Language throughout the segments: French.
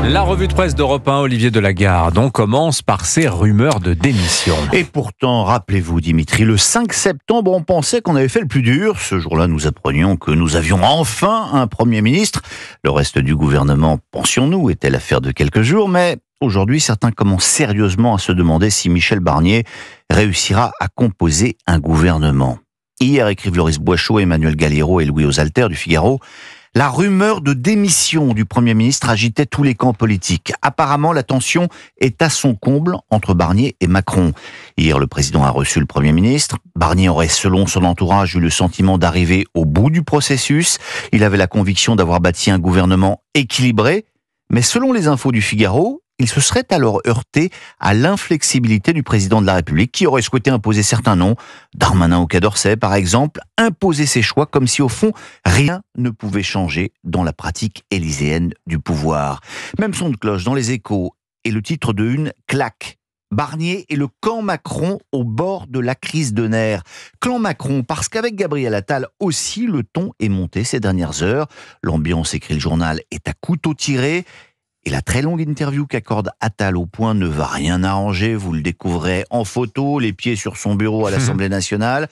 La revue de presse d'Europe 1, Olivier Delagarde. On commence par ces rumeurs de démission. Et pourtant, rappelez-vous Dimitri, le 5 septembre, on pensait qu'on avait fait le plus dur. Ce jour-là, nous apprenions que nous avions enfin un Premier ministre. Le reste du gouvernement, pensions-nous, était l'affaire de quelques jours. Mais aujourd'hui, certains commencent sérieusement à se demander si Michel Barnier réussira à composer un gouvernement. Hier, écrivent Loris Boischaud, Emmanuel Galiero et Louis Osalter du Figaro, la rumeur de démission du Premier ministre agitait tous les camps politiques. Apparemment, la tension est à son comble entre Barnier et Macron. Hier, le président a reçu le Premier ministre. Barnier aurait, selon son entourage, eu le sentiment d'arriver au bout du processus. Il avait la conviction d'avoir bâti un gouvernement équilibré. Mais selon les infos du Figaro, il se serait alors heurté à l'inflexibilité du président de la République qui aurait souhaité imposer certains noms, Darmanin ou Quai d'Orsay par exemple, imposer ses choix comme si au fond rien ne pouvait changer dans la pratique élyséenne du pouvoir. Même son de cloche dans les Échos et le titre de une claque. Barnier et le camp Macron au bord de la crise de nerfs. Clan Macron parce qu'avec Gabriel Attal aussi le ton est monté ces dernières heures. L'ambiance, écrit le journal, est à couteau tiré. Et la très longue interview qu'accorde Attal au Point ne va rien arranger. Vous le découvrez en photo, les pieds sur son bureau à l'Assemblée nationale.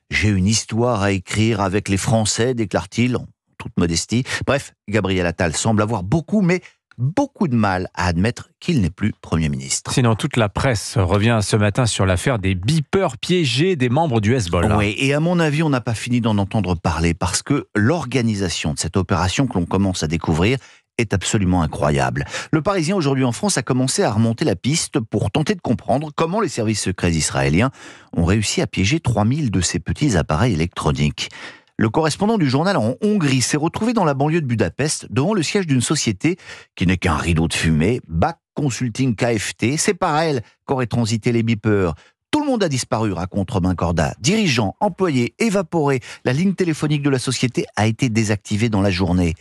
J'ai une histoire à écrire avec les Français, déclare-t-il, en toute modestie. Bref, Gabriel Attal semble avoir beaucoup de mal à admettre qu'il n'est plus Premier ministre. Sinon, toute la presse revient ce matin sur l'affaire des beepers piégés des membres du Hezbollah. Oui, et à mon avis, on n'a pas fini d'en entendre parler parce que l'organisation de cette opération que l'on commence à découvrir est absolument incroyable. Le Parisien aujourd'hui en France a commencé à remonter la piste pour tenter de comprendre comment les services secrets israéliens ont réussi à piéger 3000 de ces petits appareils électroniques. Le correspondant du journal en Hongrie s'est retrouvé dans la banlieue de Budapest devant le siège d'une société qui n'est qu'un rideau de fumée, Back Consulting KFT. C'est par elle qu'auraient transité les beepers. Tout le monde a disparu, raconte Romain Corda. Dirigeants, employés, évaporés. La ligne téléphonique de la société a été désactivée dans la journée.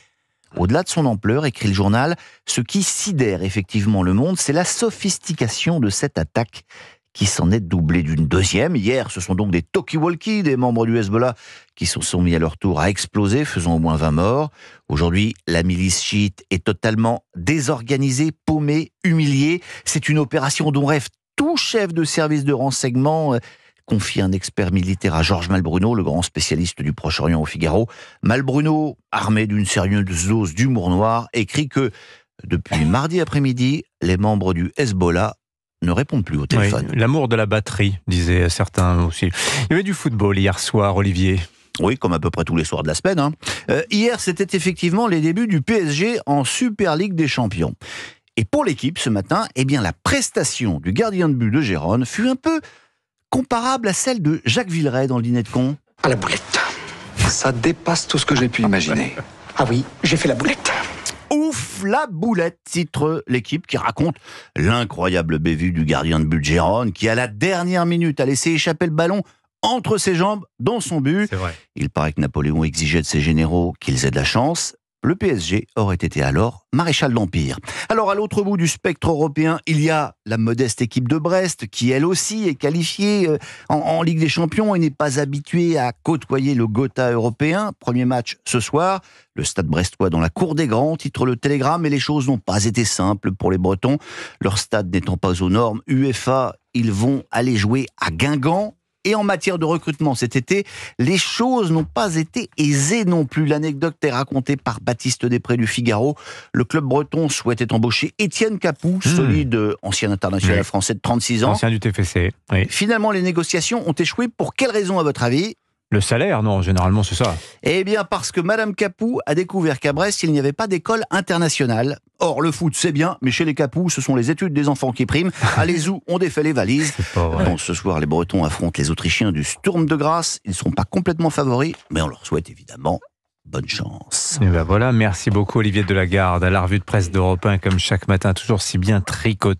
Au-delà de son ampleur, écrit le journal, ce qui sidère effectivement le monde, c'est la sophistication de cette attaque qui s'en est doublée d'une deuxième. Hier, ce sont donc des talkie-walkie des membres du Hezbollah qui se sont mis à leur tour à exploser, faisant au moins 20 morts. Aujourd'hui, la milice chiite est totalement désorganisée, paumée, humiliée. C'est une opération dont rêve tout chef de service de renseignement, confie un expert militaire à Georges Malbruno, le grand spécialiste du Proche-Orient au Figaro. Malbruno, armé d'une sérieuse dose d'humour noir, écrit que depuis mardi après-midi, les membres du Hezbollah ne répondent plus au téléphone. Oui, l'amour de la batterie, disaient certains aussi. Il y avait du football hier soir, Olivier. Oui, comme à peu près tous les soirs de la semaine. Hier, c'était effectivement les débuts du PSG en Super Ligue des Champions. Et pour l'équipe, ce matin, la prestation du gardien de but de Gérone fut un peu comparable à celle de Jacques Villeray dans le Dîner de con. À la boulette. Ça dépasse tout ce que j'ai pu imaginer. Ah oui, j'ai fait la boulette. Ouf, la boulette, titre l'équipe qui raconte l'incroyable bévue du gardien de but de Gérone qui, à la dernière minute, a laissé échapper le ballon entre ses jambes dans son but. C'est vrai. Il paraît que Napoléon exigeait de ses généraux qu'ils aient de la chance. Le PSG aurait été alors maréchal d'Empire. Alors, à l'autre bout du spectre européen, il y a la modeste équipe de Brest, qui elle aussi est qualifiée en Ligue des Champions et n'est pas habituée à côtoyer le Gotha européen. Premier match ce soir, le Stade brestois dans la cour des grands, titre le Télégramme, et les choses n'ont pas été simples pour les Bretons. Leur stade n'étant pas aux normes UEFA, ils vont aller jouer à Guingamp. Et en matière de recrutement cet été, les choses n'ont pas été aisées non plus. L'anecdote est racontée par Baptiste Després du Figaro. Le club breton souhaitait embaucher Étienne Capoue, solide ancien international français de 36 ans. Ancien du TFC. Oui. Finalement, les négociations ont échoué. Pour quelle raison, à votre avis ? Le salaire, non, généralement c'est ça. Eh bien, parce que Madame Capoue a découvert qu'à Brest, il n'y avait pas d'école internationale. Or, le foot, c'est bien, mais chez les Capoue, ce sont les études des enfants qui priment. Allez-y, on défait les valises. Bon, ce soir, les Bretons affrontent les Autrichiens du Sturm de Graz. Ils ne seront pas complètement favoris, mais on leur souhaite évidemment bonne chance. Et ben voilà, merci beaucoup Olivier Delagarde. À la revue de presse d'Europe 1, comme chaque matin, toujours si bien tricoté.